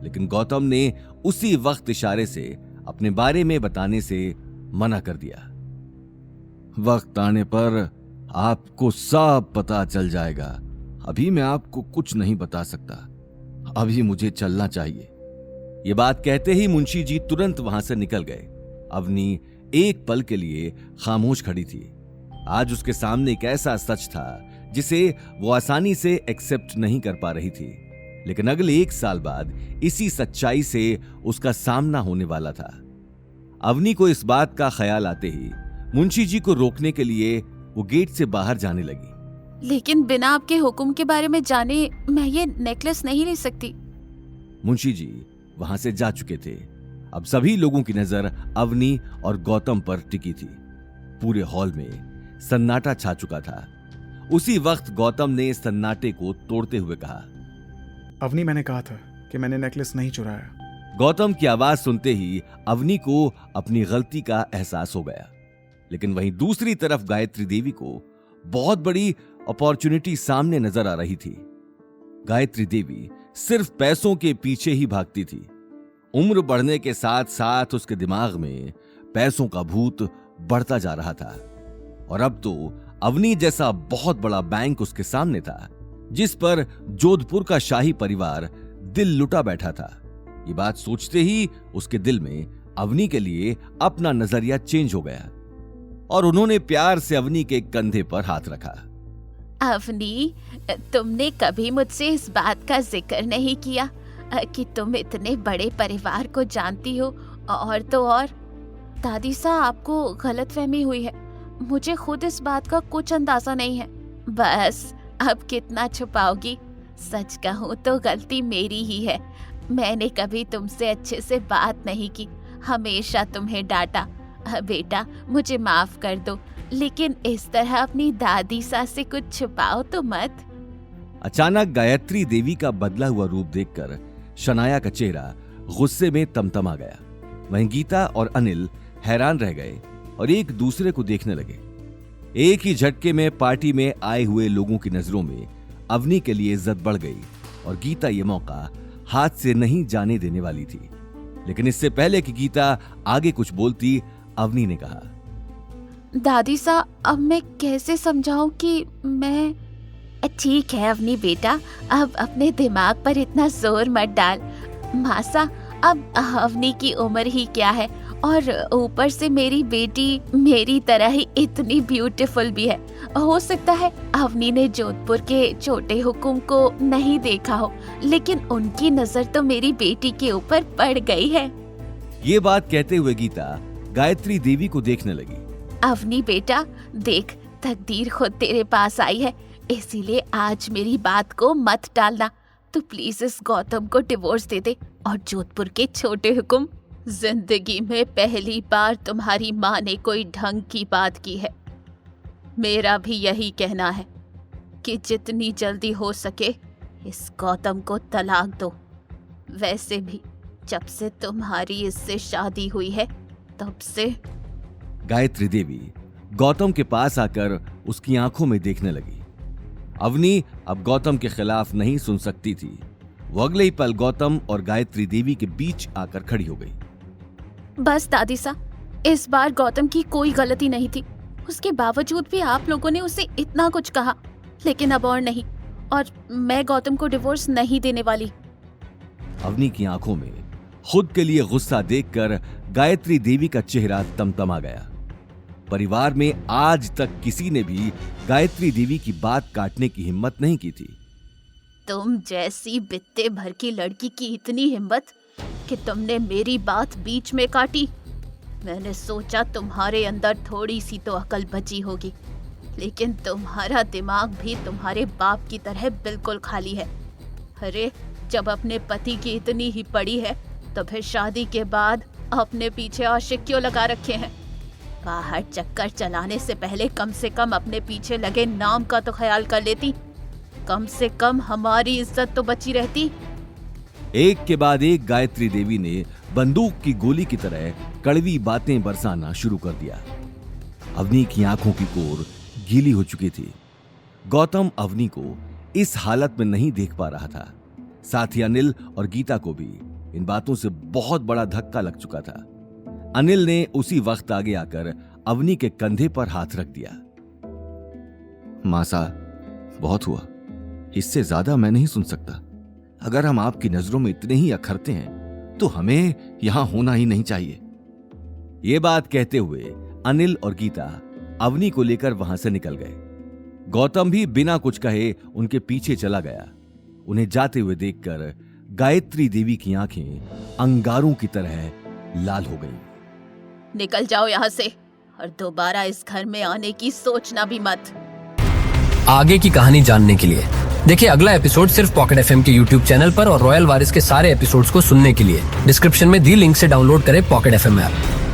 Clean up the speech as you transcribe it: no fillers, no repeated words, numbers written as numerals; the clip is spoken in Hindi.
लेकिन गौतम ने उसी वक्त इशारे से अपने बारे में बताने से मना कर दिया। वक्त आने पर आपको सब पता चल जाएगा, अभी मैं आपको कुछ नहीं बता सकता, अभी मुझे चलना चाहिए। ये बात कहते ही मुंशी जी तुरंत वहां से निकल गए। अवनी एक पल के लिए खामोश खड़ी थी। आज उसके सामने एक ऐसा सच था जिसे वो आसानी से एक्सेप्ट नहीं कर पा रही थी, लेकिन अगले 1 साल बाद इसी सच्चाई से उसका सामना होने वाला था। अवनी को इस बात का ख्याल आते ही मुंशी जी को रोकने के लिए वो गेट से बाहर जाने लगी। लेकिन बिना आपके हुक्म के बारे में जाने मैं ये नेकलेस नहीं ले सकती। मुंशी जी वहां से जा चुके थे। अब सभी लोगों की नजर अवनी और गौतम पर टिकी थी। पूरे हॉल में सन्नाटा छा चुका था। उसी वक्त गौतम ने सन्नाटे को तोड़ते हुए कहा, अवनी, मैंने कहा था कि मैंने नेकलेस नहीं चुराया। गौतम की आवाज सुनते ही अवनी को अपनी गलती का एहसास हो गया, लेकिन वहीं दूसरी तरफ गायत्री देवी को बहुत बड़ी अपॉर्चुनिटी सामने नजर आ रही थी। गायत्री देवी सिर्फ पैसों के पीछे ही भागती थी। उम्र बढ़ने के साथ साथ उसके दिमाग में पैसों का भूत बढ़ता जा रहा था, और अब तो अवनी जैसा बहुत बड़ा बैंक उसके सामने था, जिस पर जोधपुर का शाही परिवार दिल लुटा बैठा था। ये बात सोचते ही उसके दिल में अवनी के लिए अपना नजरिया चेंज हो गया, और उन्होंने प्यार से अवनी के कंधे पर हाथ रखा। अवनी, तुमने कभी मुझसे इस बात का जिक्र नहीं किया कि तुम इतने बड़े परिवार को जानती हो, और तो और दादी सा आपको गलतफहमी हुई है। मुझे खुद इस बात का कुछ अंदाजा नहीं है। बस अब कितना छुपाओगी? सच कहूँ तो गलती मेरी ही है। मैंने कभी तुमसे अच्छे से बात नहीं की, हमेशा तुम्हें डांटा। बेटा, मुझे माफ कर दो, लेकिन इस तरह अपनी दादी सा से कुछ छुपाओ तो मत। अचानक गायत्री देवी का बदला हुआ रूप देखकर शनाया का चेहरा गुस्से में तमतमा गया। वहीं गीता और अनिल हैरान रह गए और एक दूसरे को देखने लगे। एक ही झटके में पार्टी में आए हुए लोगों की नजरों में अवनी के लिए इज्जत बढ़ गई, और गीता ये मौका हाथ से नहीं जाने देने वाली थी। लेकिन इससे पहले कि गीता आगे कुछ बोलती, अवनी ने कहा, दादी सा, अब मैं कैसे समझाऊं कि मैं... ठीक है अवनी बेटा, अब अपने दिमाग पर इतना जोर मत डाल। मासा, अब अवनी की उम्र ही क्या है, और ऊपर से मेरी बेटी मेरी तरह ही इतनी ब्यूटीफुल भी है। हो सकता है अवनी ने जोधपुर के छोटे हुकुम को नहीं देखा हो, लेकिन उनकी नजर तो मेरी बेटी के ऊपर पड़ गई है। ये बात कहते हुए गीता गायत्री देवी को देखने लगी। अवनी बेटा, देख, तकदीर खुद तेरे पास आई है, इसीलिए आज मेरी बात को मत टालना। तू प्लीज इस गौतम को डिवोर्स दे दे, और जोधपुर के छोटे हुकुम, जिंदगी में पहली बार तुम्हारी माँ ने कोई ढंग की बात की है। मेरा भी यही कहना है कि जितनी जल्दी हो सके इस गौतम को तलाक दो। वैसे भी जब से तुम्हारी इससे शादी हुई है तब से... गायत्री देवी गौतम के पास आकर उसकी आंखों में देखने लगी। अवनी अब गौतम के खिलाफ नहीं सुन सकती थी। वो अगले ही पल गौतम और गायत्री देवी के बीच आकर खड़ी हो गई। बस दादी सा, इस बार गौतम की कोई गलती नहीं थी। उसके बावजूद भी आप लोगों ने उसे इतना कुछ कहा, लेकिन अब और नहीं, और मैं गौतम को डिवोर्स नहीं देने वाली। अवनी की आंखों में खुद के लिए गुस्सा देखकर गायत्री देवी का चेहरा तमतमा गया। परिवार में आज तक किसी ने भी गायत्री देवी की बात काटने की हिम्मत नहीं की थी। तुम जैसी बित्ते भर की लड़की की इतनी हिम्मत कि तुमने मेरी बात बीच में काटी। मैंने सोचा तुम्हारे अंदर थोड़ी सी तो अकल बची होगी, लेकिन तुम्हारा दिमाग भी तुम्हारे बाप की तरह बिल्कुल खाली है। अरे, जब अपने पति की इतनी ही पड़ी है तो फिर शादी के बाद अपने पीछे आशिक क्यों लगा रखे हैं? बाहर चक्कर चलाने से पहले कम से कम अपने पीछे लगे नाम का तो ख्याल कर लेती। कम से कम हमारी इज्जत तो बची रहती। एक के बाद एक गायत्री देवी ने बंदूक की गोली की तरह कड़वी बातें बरसाना शुरू कर दिया। अवनी की आंखों की कोर गीली हो चुकी थी। गौतम अवनी को इस हालत में नहीं देख पा रहा था, साथ ही अनिल और गीता को भी। इन बातों से बहुत बड़ा धक्का लग चुका था। अनिल ने उसी वक्त आगे आकर अवनी के कंधे पर हाथ रख दिया। मासा, बहुत हुआ, इससे ज्यादा मैं नहीं सुन सकता। अगर हम आपकी नजरों में इतने ही अखरते हैं तो हमें यहां होना ही नहीं चाहिए। ये बात कहते हुए अनिल और गीता अवनी को लेकर वहां से निकल गए। गौतम भी बिना कुछ कहे उनके पीछे चला गया। उन्हें जाते हुए देखकर गायत्री देवी की आंखें अंगारों की तरह लाल हो गईं। निकल जाओ यहाँ से और दोबारा इस घर में आने की सोचना भी मत। आगे की कहानी जानने के लिए देखिए अगला एपिसोड सिर्फ पॉकेट एफएम के यूट्यूब चैनल पर और रॉयल वारिस के सारे एपिसोड्स को सुनने के लिए डिस्क्रिप्शन में दी लिंक से डाउनलोड करें पॉकेट एफएम ऐप।